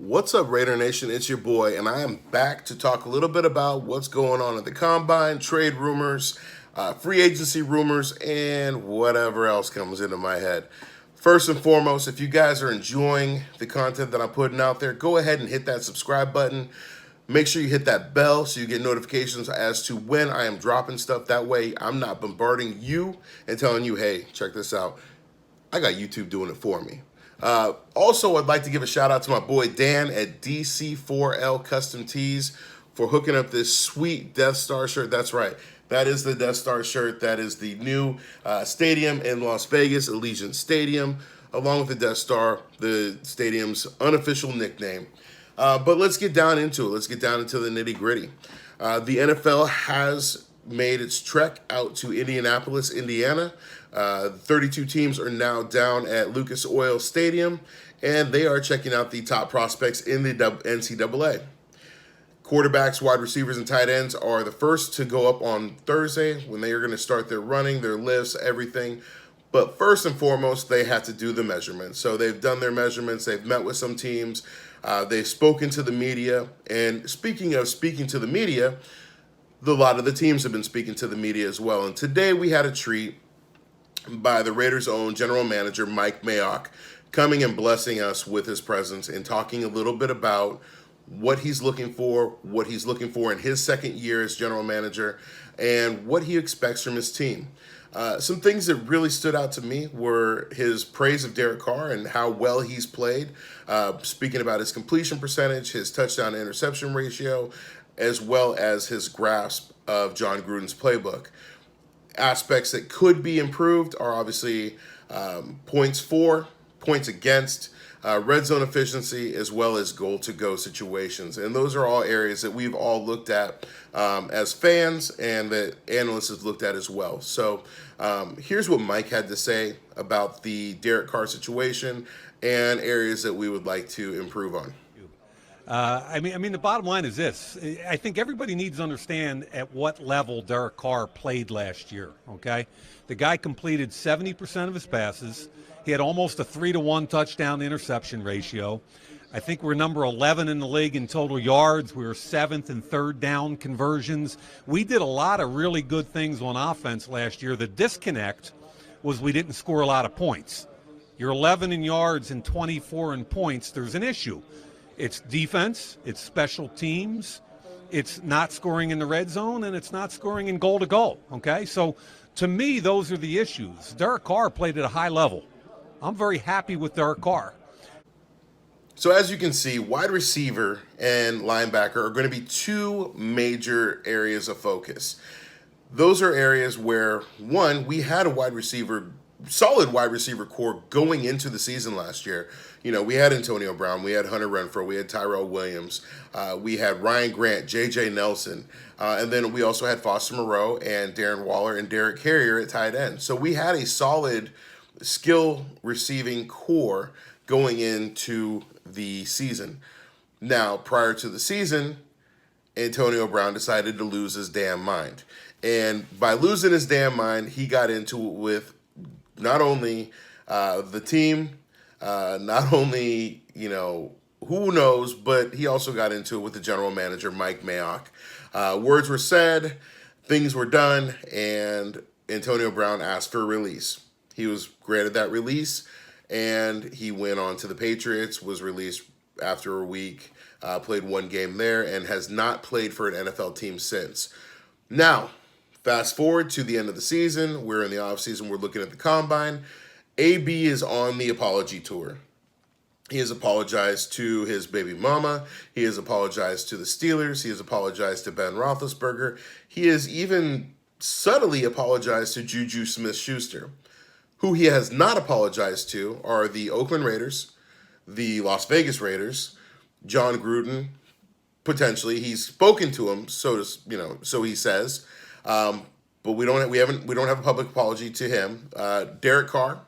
What's up, Raider Nation? It's your boy, and I am back to talk a little bit about what's going on at the Combine, trade rumors, free agency rumors, and whatever else comes into my head. First and foremost, if you guys are enjoying the content that I'm putting out there, go ahead and hit that subscribe button. Make sure you hit that bell so you get notifications as to when I am dropping stuff. That way, I'm not bombarding you and telling you, hey, check this out. I got YouTube doing it for me. Also, I'd like to give a shout out to my boy Dan at DC4L Custom Tees for hooking up this sweet Death Star shirt. That's right. That is the Death Star shirt. That is the new stadium in Las Vegas, Allegiant Stadium, along with the Death Star, the stadium's unofficial nickname. But let's get down into it. Let's get down into the nitty gritty. The NFL has made its trek out to Indianapolis, Indiana. 32 teams are now down at Lucas Oil Stadium, and they are checking out the top prospects in the NCAA. Quarterbacks, wide receivers, and tight ends are the first to go up on Thursday when they are going to start their running, their lifts, everything. But first and foremost, they have to do the measurements. So they've done their measurements. They've met with some teams. They've spoken to the media. And speaking of speaking to the media, a lot of the teams have been speaking to the media as well. And today we had a treat by the Raiders' own general manager, Mike Mayock, coming and blessing us with his presence and talking a little bit about what he's looking for in his second year as general manager, and what he expects from his team. Some things that really stood out to me were his praise of Derek Carr and how well he's played, speaking about his completion percentage, his touchdown to interception ratio, as well as his grasp of John Gruden's playbook. Aspects that could be improved are obviously points for, points against, red zone efficiency, as well as goal-to-go situations. And those are all areas that we've all looked at as fans and that analysts have looked at as well. So here's what Mike had to say about the Derek Carr situation and areas that we would like to improve on. I mean, the bottom line is this. I think everybody needs to understand at what level Derek Carr played last year, okay? The guy completed 70% of his passes. He had almost a 3-to-1 touchdown interception ratio. I think we're number 11 in the league in total yards. We were 7th in third down conversions. We did a lot of really good things on offense last year. The disconnect was we didn't score a lot of points. You're 11 in yards and 24 in points. There's an issue. It's defense, it's special teams, it's not scoring in the red zone, and it's not scoring in goal-to-goal, okay? So, to me, those are the issues. Derek Carr played at a high level. I'm very happy with Derek Carr. So as you can see, wide receiver and linebacker are going to be two major areas of focus. Those are areas where, one, we had a solid wide receiver core going into the season last year. You know, we had Antonio Brown, we had Hunter Renfrow, we had Tyrell Williams, we had Ryan Grant, J.J. Nelson, and then we also had Foster Moreau and Darren Waller and Derek Carrier at tight end. So we had a solid skill receiving core going into the season. Now, prior to the season, Antonio Brown decided to lose his damn mind. And by losing his damn mind, he got into it with not only the team, not only, who knows, but he also got into it with the general manager, Mike Mayock. Words were said, things were done, and Antonio Brown asked for a release. He was granted that release, and he went on to the Patriots, was released after a week, played one game there, and has not played for an NFL team since. Now, fast forward to the end of the season. We're in the offseason. We're looking at the Combine. AB is on the apology tour. He has apologized to his baby mama. He has apologized to the Steelers. He has apologized to Ben Roethlisberger. He has even subtly apologized to Juju Smith-Schuster. Who he has not apologized to are the Oakland Raiders, the Las Vegas Raiders, John Gruden. Potentially, he's spoken to him, so he says. But we don't have a public apology to him. Derek Carr,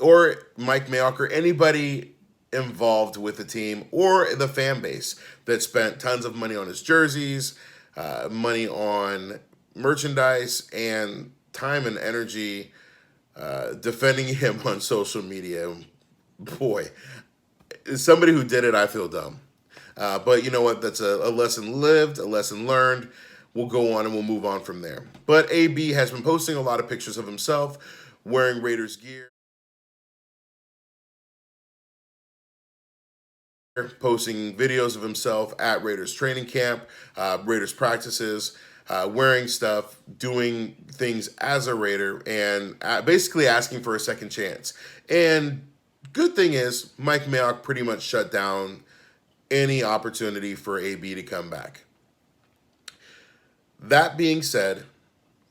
or Mike Mayock, or anybody involved with the team or the fan base that spent tons of money on his jerseys, money on merchandise, and time and energy defending him on social media. Boy, As somebody who did it, I feel dumb. But you know what? That's a lesson lived, a lesson learned. We'll go on and we'll move on from there. But AB has been posting a lot of pictures of himself wearing Raiders gear, posting videos of himself at Raiders training camp, Raiders practices, wearing stuff, doing things as a Raider, and basically asking for a second chance. And good thing is, Mike Mayock pretty much shut down any opportunity for AB to come back. That being said,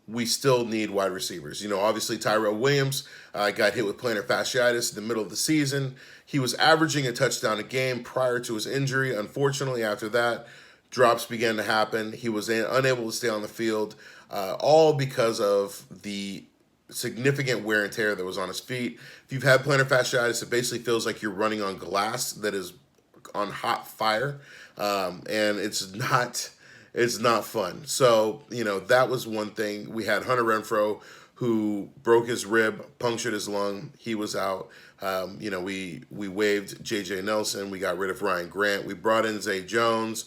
we still need wide receivers. You know, obviously Tyrell Williams got hit with plantar fasciitis in the middle of the season. He was averaging a touchdown a game prior to his injury. Unfortunately, after that, drops began to happen. He was unable to stay on the field, all because of the significant wear and tear that was on his feet. If you've had plantar fasciitis, it basically feels like you're running on glass that is on hot fire, and it's not fun. So, you know, that was one thing. We had Hunter Renfrow, who broke his rib, punctured his lung. He was out. You know, we waived J.J. Nelson. We got rid of Ryan Grant. We brought in Zay Jones.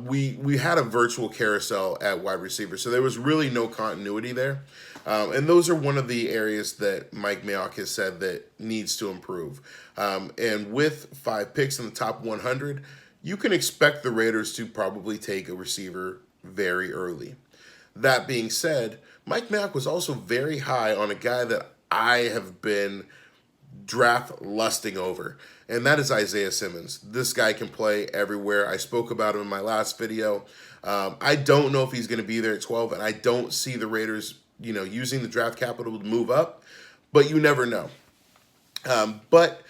We had a virtual carousel at wide receiver. So there was really no continuity there. And those are one of the areas that Mike Mayock has said that needs to improve. And with 5 picks in the top 100, you can expect the Raiders to probably take a receiver very early. That being said, Mike Mayock was also very high on a guy that I have been draft lusting over, and that is Isaiah Simmons. This guy can play everywhere. I spoke about him in my last video. I don't know if he's going to be there at 12, and I don't see the Raiders, you know, using the draft capital to move up, but you never know. But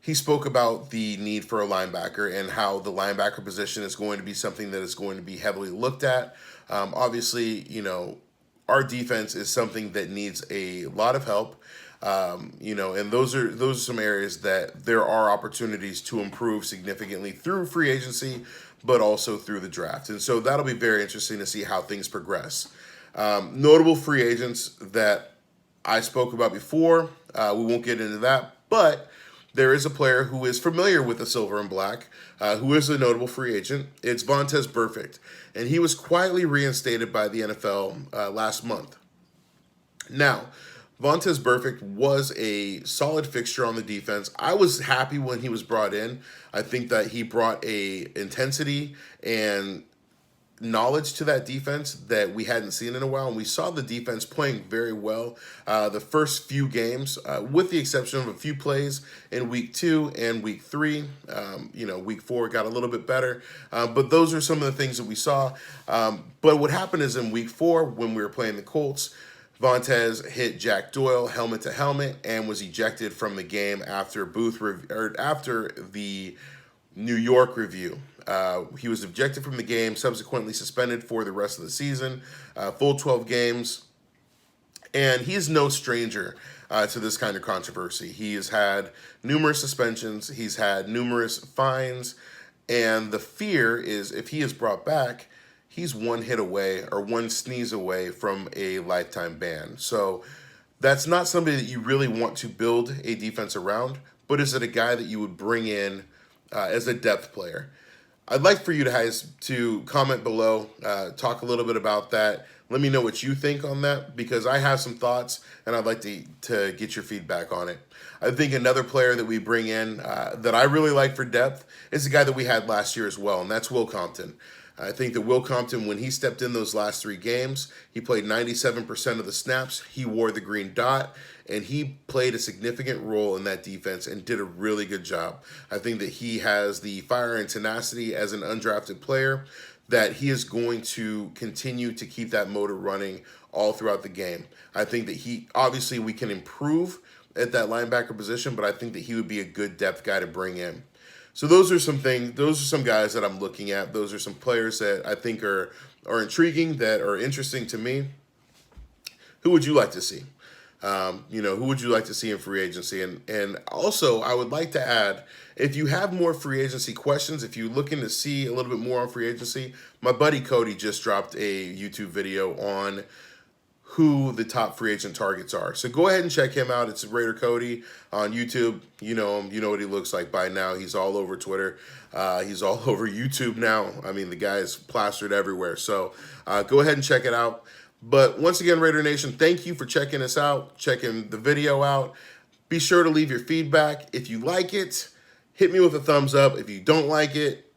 he spoke about the need for a linebacker and how the linebacker position is going to be something that is going to be heavily looked at. Obviously, you know, our defense is something that needs a lot of help. You know, and those are some areas that there are opportunities to improve significantly through free agency, but also through the draft. And so that'll be very interesting to see how things progress. Notable free agents that I spoke about before, we won't get into that, but there is a player who is familiar with the silver and black, who is a notable free agent. It's Vontaze Burfict, and he was quietly reinstated by the NFL last month. Now, Vontaze Burfict was a solid fixture on the defense. I was happy when he was brought in. I think that he brought a intensity and knowledge to that defense that we hadn't seen in a while, and we saw the defense playing very well the first few games, with the exception of a few plays in week 2 and week 3. You know, week 4 got a little bit better, but those are some of the things that we saw. But what happened is in week 4, when we were playing the Colts, Vontaze hit Jack Doyle helmet to helmet and was ejected from the game after after the New York review. He was ejected from the game, subsequently suspended for the rest of the season, full 12 games. And he is no stranger to this kind of controversy. He has had numerous suspensions. He's had numerous fines. And the fear is if he is brought back, he's one hit away or one sneeze away from a lifetime ban. So that's not somebody that you really want to build a defense around, but is it a guy that you would bring in as a depth player? I'd like for you guys to comment below, talk a little bit about that. Let me know what you think on that, because I have some thoughts and I'd like to get your feedback on it. I think another player that we bring in that I really like for depth is the guy that we had last year as well, and that's Will Compton. I think that Will Compton, when he stepped in those last 3 games, he played 97% of the snaps. He wore the green dot, and he played a significant role in that defense and did a really good job. I think that he has the fire and tenacity as an undrafted player, that he is going to continue to keep that motor running all throughout the game. I think that obviously we can improve at that linebacker position, but I think that he would be a good depth guy to bring in. So those are some guys that I'm looking at. Those are some players that I think are intriguing, that are interesting to me. Who would you like to see? You know, who would you like to see in free agency? And also, I would like to add, if you have more free agency questions, if you're looking to see a little bit more on free agency, my buddy Cody just dropped a YouTube video on who the top free agent targets are. So go ahead and check him out. It's Raider Cody on YouTube. You know him. You know what he looks like by now. He's all over Twitter. He's all over YouTube now. I mean, the guy is plastered everywhere. So go ahead and check it out. But once again, Raider Nation, thank you for checking us out, checking the video out. Be sure to leave your feedback. If you like it, hit me with a thumbs up. If you don't like it,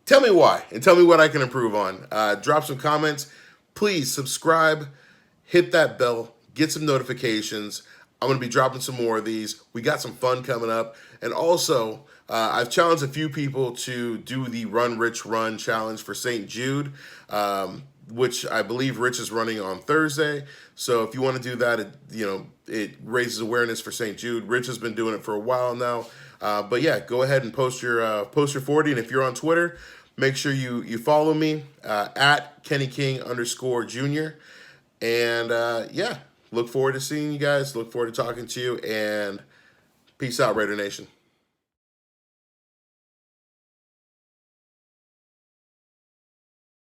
tell me why and tell me what I can improve on. Drop some comments. Please subscribe, hit that bell, get some notifications. I'm going to be dropping some more of these. We got some fun coming up. And also, I've challenged a few people to do the Run Rich Run challenge for St. Jude, which I believe Rich is running on Thursday. So if you want to do that, it raises awareness for St. Jude. Rich has been doing it for a while now. But yeah, go ahead and post your 40. And if you're on Twitter, make sure you follow me at KennyKing_Jr. And yeah, look forward to seeing you guys. Look forward to talking to you. And peace out, Raider Nation.